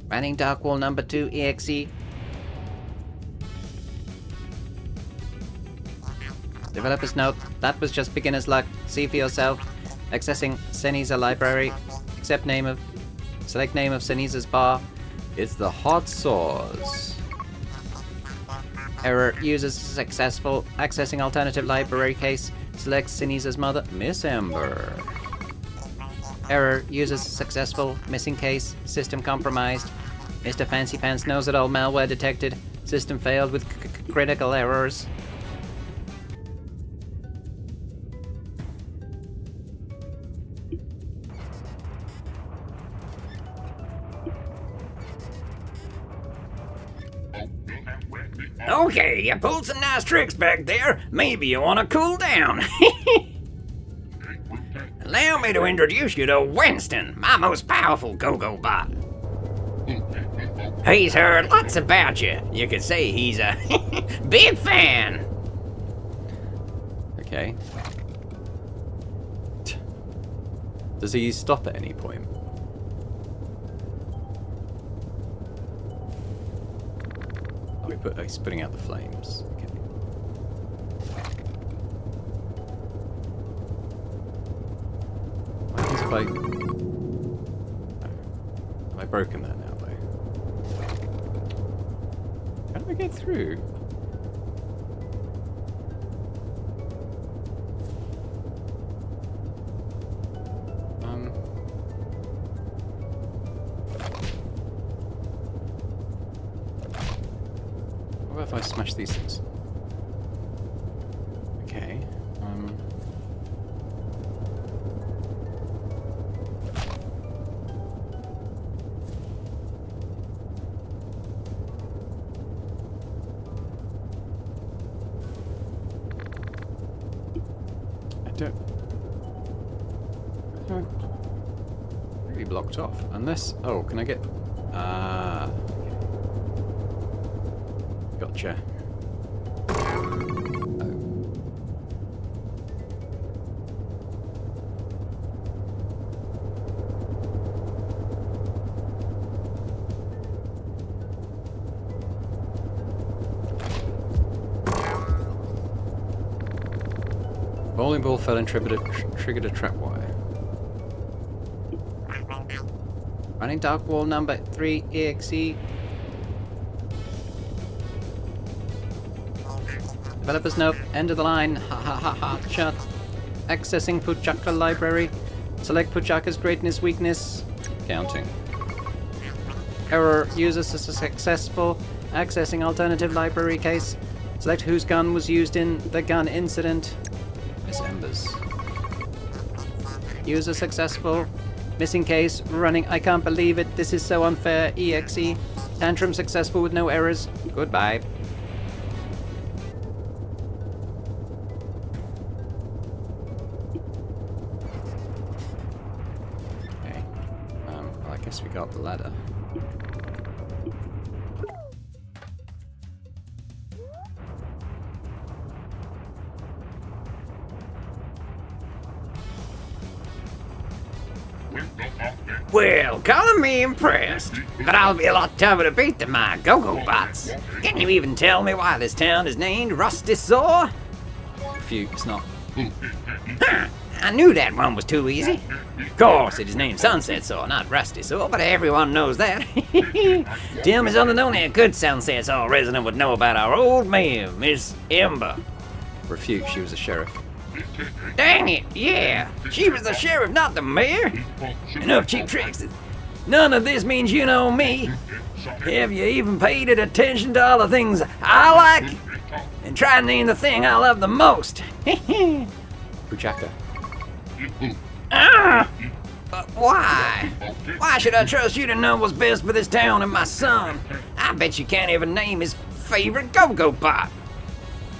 Running Dark Wall number 2 EXE. Developers note, that was just beginner's luck. See for yourself. Accessing Seniza library. Select name of Seniza's bar. It's the hot sauce. Error. User successful. Accessing alternative library case. Select Seniza's mother. Miss Ember. Error. User successful. Missing case. System compromised. Mr. Fancy Pants knows it all. Malware detected. System failed with critical errors. Okay, you pulled some nice tricks back there. Maybe you want to cool down. Allow me to introduce you to Winston, my most powerful go-go bot. He's heard lots about you. You could say he's a big fan. Okay. Does he stop at any point? Oh, he's putting out the flames. Okay. What happens if I... Oh. Have I broken that now, though? How do I get through? What if I smash these things? Okay. I don't really blocked off. Unless, oh, can I get? Ah. Gotcha. Bowling ball fell and triggered a trap wire. Running Dark Wall number 3 EXE. Developers note, end of the line, ha ha ha ha, shut. Accessing Pujaka library. Select Pujaka's greatness, weakness. Counting. Error, user successful. Accessing alternative library case. Select whose gun was used in the gun incident. Miss Embers. User successful. Missing case, running, I can't believe it, this is so unfair, EXE. Tantrum successful with no errors. Goodbye. Okay. Well, I guess we got the ladder. Well, calling me impressed, but I'll be a lot tougher to beat than my go-go bots. Can you even tell me why this town is named Rusty Sore? Refute, it's not. Huh, I knew that one was too easy. Of course, it is named Sunset Sore, not Rusty Sore, but everyone knows that. Tell me something only a good Sunset Sore resident would know about our old mayor, Miss Ember. Refute, she was a sheriff. Dang it, yeah. She was the sheriff, not the mayor. Enough cheap tricks. None of this means you know me. Have you even paid it attention to all the things I like? And try to name the thing I love the most. Bujaka. But why? Why should I trust you to know what's best for this town and my son? I bet you can't even name his favorite go-go bot.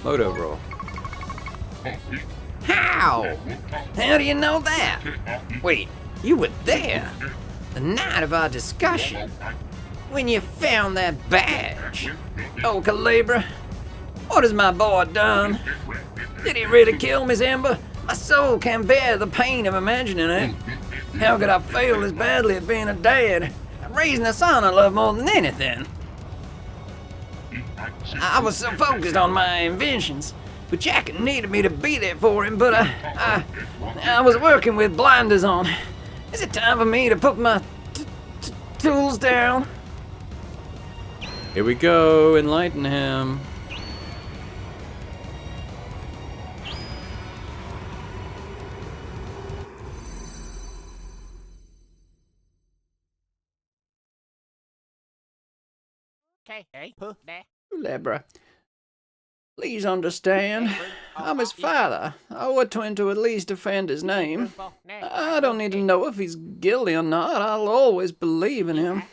Moto roll. How? How do you know that? Wait, you were there the night of our discussion when you found that badge. Oh, Kulebra, what has my boy done? Did he really kill Miss Ember? My soul can't bear the pain of imagining it. How could I fail this badly at being a dad? Raising a son I love more than anything. I was so focused on my inventions. But Jack needed me to be there for him, but I was working with blinders on. Is it time for me to put my tools down? Here we go, enlighten him. Kulebra, please understand. I'm his father. I owe it to him to at least defend his name. I don't need to know if he's guilty or not. I'll always believe in him.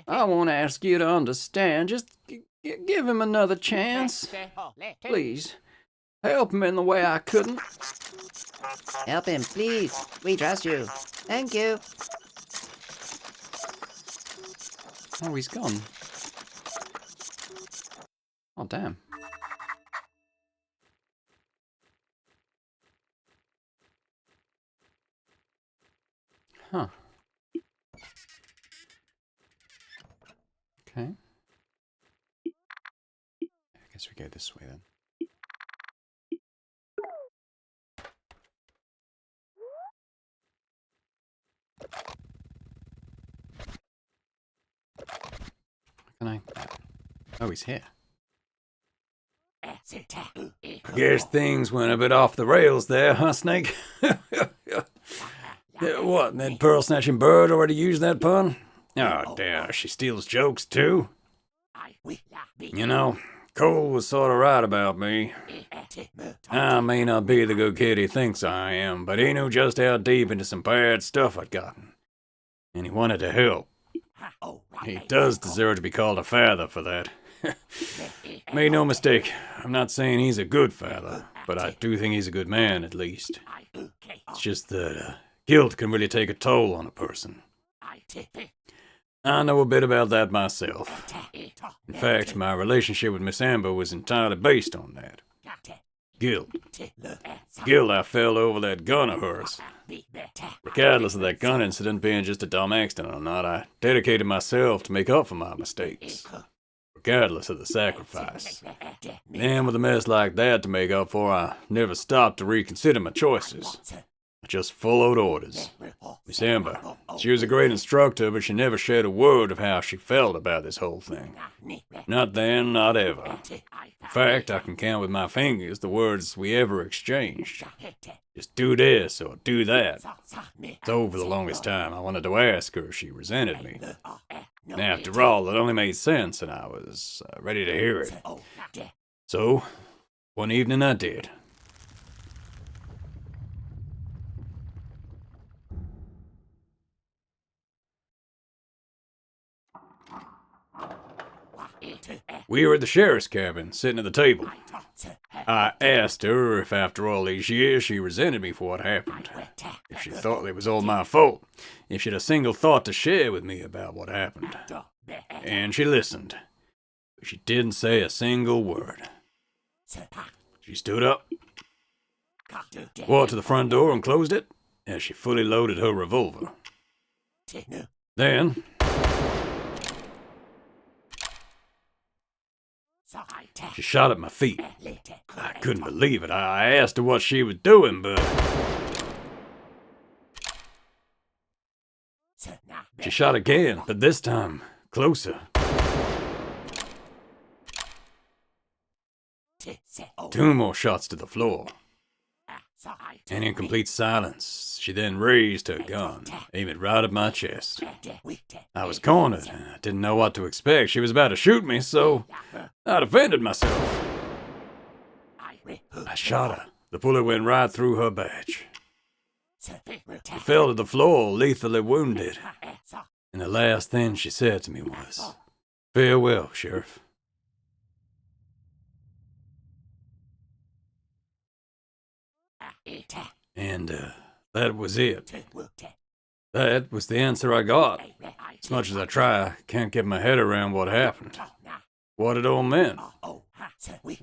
I won't ask you to understand. Just give him another chance. Please, help him in the way I couldn't. Help him, please. We trust you. Thank you. Oh, he's gone. Oh, damn. Huh. Okay. I guess we go this way then. Can I? Oh, he's here. I guess things went a bit off the rails there, huh, Snake? What, that pearl-snatching bird already used that pun? Oh, dear, she steals jokes, too. You know, Cole was sort of right about me. I may not be the good kid he thinks I am, but he knew just how deep into some bad stuff I'd gotten. And he wanted to help. He does deserve to be called a father for that. Made no mistake, I'm not saying he's a good father, but I do think he's a good man, at least. It's just that guilt can really take a toll on a person. I know a bit about that myself. In fact, my relationship with Miss Amber was entirely based on that. Guilt. Guilt I felt over that gun of hers. Regardless of that gun incident being just a dumb accident or not, I dedicated myself to make up for my mistakes. Regardless of the sacrifice. And with a mess like that to make up for, I never stopped to reconsider my choices. I just followed orders. Miss Amber, she was a great instructor, but she never shared a word of how she felt about this whole thing. Not then, not ever. In fact, I can count with my fingers the words we ever exchanged. Just do this or do that. So for the longest time, I wanted to ask her if she resented me. And after all, it only made sense, and I was ready to hear it. So, one evening I did. We were at the sheriff's cabin, sitting at the table. I asked her if after all these years she resented me for what happened. If she thought it was all my fault. If she had a single thought to share with me about what happened. And she listened. But she didn't say a single word. She stood up, walked to the front door and closed it as she fully loaded her revolver. Then, she shot at my feet. I couldn't believe it. I asked her what she was doing, but she shot again, but this time closer. 2 more shots to the floor. And in complete silence, she then raised her gun, aimed it right at my chest. I was cornered. I didn't know what to expect. She was about to shoot me, so I defended myself. I shot her. The bullet went right through her badge. She fell to the floor, lethally wounded. And the last thing she said to me was, "Farewell, Sheriff." And that was it. That was the answer I got. As much as I try, I can't get my head around what happened. What it all meant. Or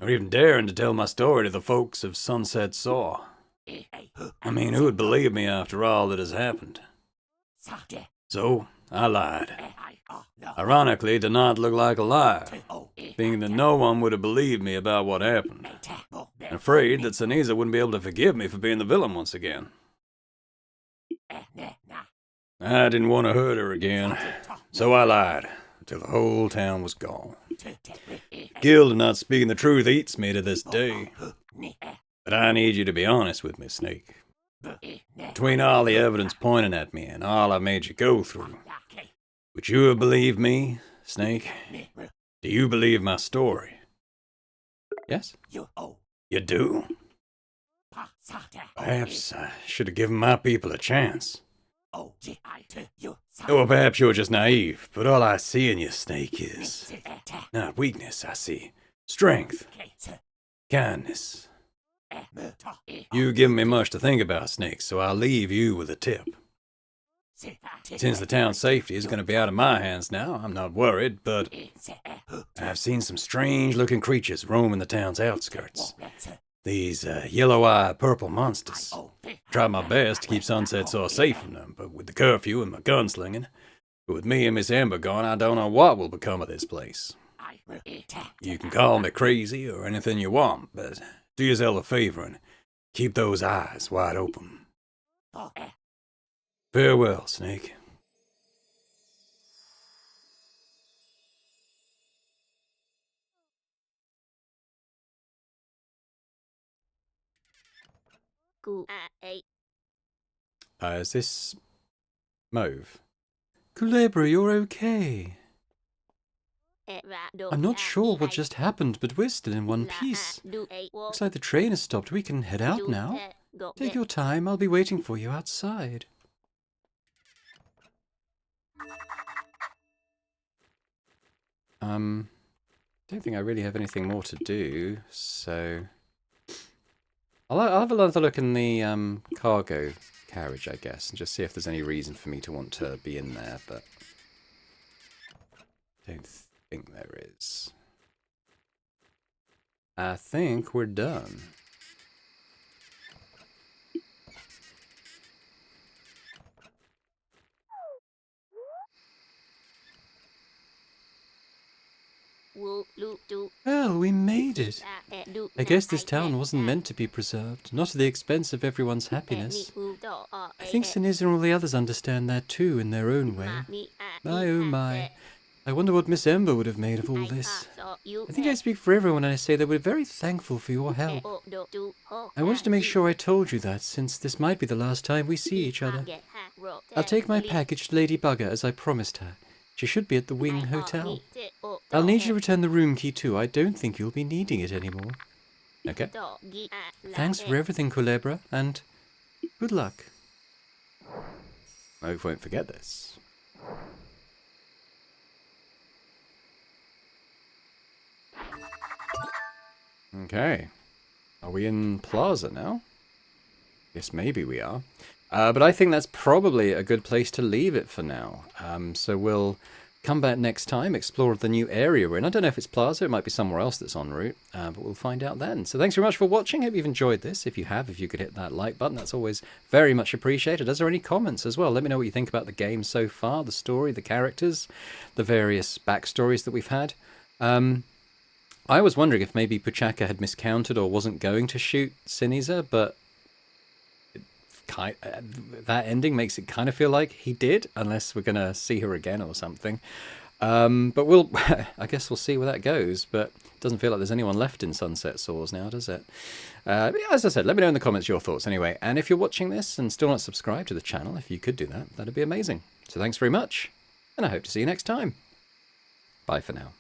even daring to tell my story to the folks of Sunset Saw. I mean, who would believe me after all that has happened? So, I lied. Ironically, it did not look like a lie, thinking that no one would have believed me about what happened. And afraid that Siniza wouldn't be able to forgive me for being the villain once again. I didn't want to hurt her again, so I lied until the whole town was gone. Guilt of not speaking the truth eats me to this day. But I need you to be honest with me, Snake. Between all the evidence pointing at me and all I made you go through, would you have believed me, Snake? Do you believe my story? Yes? You do? Perhaps I should have given my people a chance. Or perhaps you're just naive, but all I see in you, Snake, is not weakness. I see strength, kindness. You've given me much to think about, Snake, so I'll leave you with a tip. Since the town's safety is going to be out of my hands now, I'm not worried, but I've seen some strange-looking creatures roaming the town's outskirts. These yellow-eyed purple monsters. Tried my best to keep Sunset Saw safe from them, but with the curfew and my gunslinging, but with me and Miss Amber gone, I don't know what will become of this place. You can call me crazy or anything you want, but do yourself a favor and keep those eyes wide open. Farewell, Snake. Is this Mauve? Kulebra, you're okay. I'm not sure what just happened, but we're still in one piece. Looks like the train has stopped. We can head out now. Take your time. I'll be waiting for you outside. Don't think I really have anything more to do, so I'll have another look in the cargo carriage, I guess, and just see if there's any reason for me to want to be in there, but I don't think there is. I think we're done. Well, we made it. I guess this town wasn't meant to be preserved, not at the expense of everyone's happiness. I think Siniza and all the others understand that too, in their own way. My oh my. I wonder what Miss Ember would have made of all this. I think I speak for everyone when I say that we're very thankful for your help. I wanted to make sure I told you that, since this might be the last time we see each other. I'll take my package to Lady Bugger, as I promised her. She should be at the Wing Hotel. I'll need you to return the room key too. I don't think you'll be needing it anymore. Okay. Thanks for everything, Kulebra, and good luck. I won't forget this. Okay. Are we in Plaza now? Yes, maybe we are. But I think that's probably a good place to leave it for now. So we'll come back next time, explore the new area we're in. I don't know if it's Plaza, it might be somewhere else that's en route, but we'll find out then. So thanks very much for watching. Hope you've enjoyed this. If you have, if you could hit that like button, that's always very much appreciated. Is there any comments as well? Let me know what you think about the game so far, the story, the characters, the various backstories that we've had. I was wondering if maybe Puchaka had miscounted or wasn't going to shoot Sinisa, but that ending makes it kind of feel like he did, unless we're going to see her again or something. But we'll, I guess we'll see where that goes, but it doesn't feel like there's anyone left in Sunset Soars now, does it? As I said, let me know in the comments your thoughts anyway. And if you're watching this and still not subscribed to the channel, if you could do that, that'd be amazing. So thanks very much, and I hope to see you next time. Bye for now.